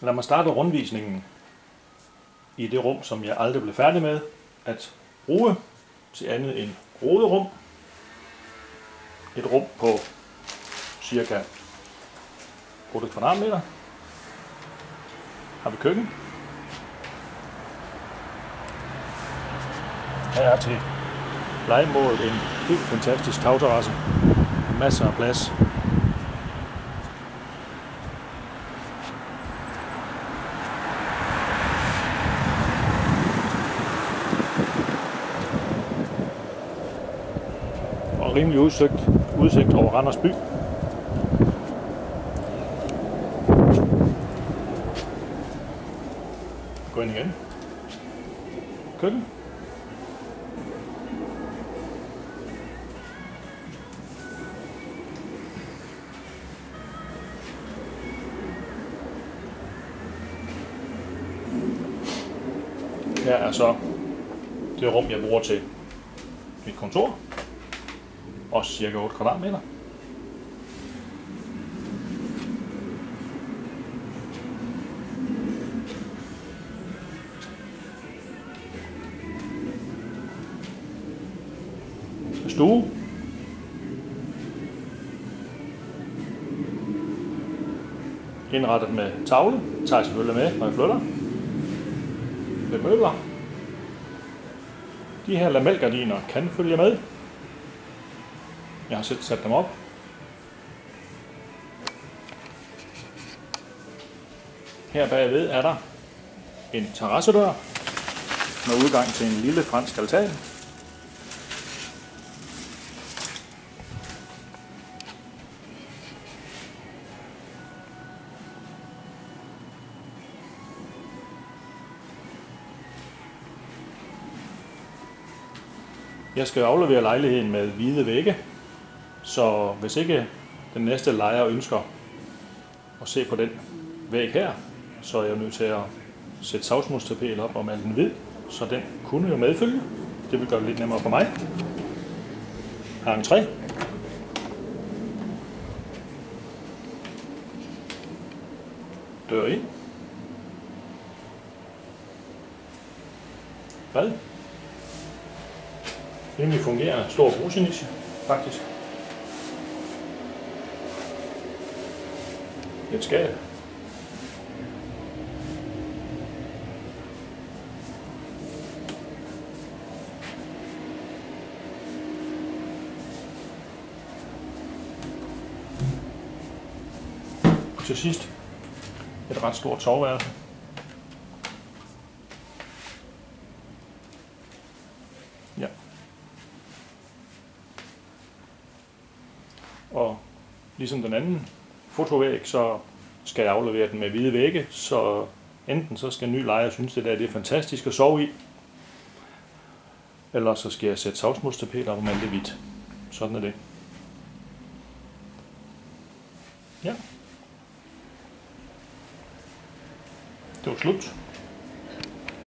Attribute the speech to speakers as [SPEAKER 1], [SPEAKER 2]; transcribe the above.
[SPEAKER 1] Lad mig starte rundvisningen i det rum, som jeg aldrig blev færdig med at bruge til andet end roderum. Et rum på cirka 8 kvadratmeter. Har vi køkken. Her er til lejemål en helt fantastisk tagterrasse. Masser af plads. Og rimelig udsigt over Randers by. Gå ind igen. Køkken. Her er så det rum, jeg bruger til mit kontor. Også cirka 8 kvadratmeter. Stue. Indrettet med tavle. Tager jeg selvfølgelig med, når jeg flytter. Med møbler. De her lamelgardiner kan følge med. Jeg har selv sat dem op. Her bagved er der en terrassedør med udgang til en lille fransk altan. Jeg skal aflevere lejligheden med hvide vægge, så hvis ikke den næste lejer ønsker at se på den væg her, så er jeg nødt til at sætte savsmodstapet op og male den hvid, så den kunne jo medfølge. Det vil gøre det lidt nemmere for mig. Har entré. Dør ind. Bad. Rimelig fungerende stor bruseniche, faktisk. Et skab. Og til sidst et ret stort soveværelse. Ja. Og ligesom den anden fotovæg, så skal jeg aflevere den med hvide vægge, så enten så skal en ny lejer synes, det er fantastisk at sove i, eller så skal jeg sætte savsmodstapet op og male det hvidt. Sådan er det. Ja. Det var slut.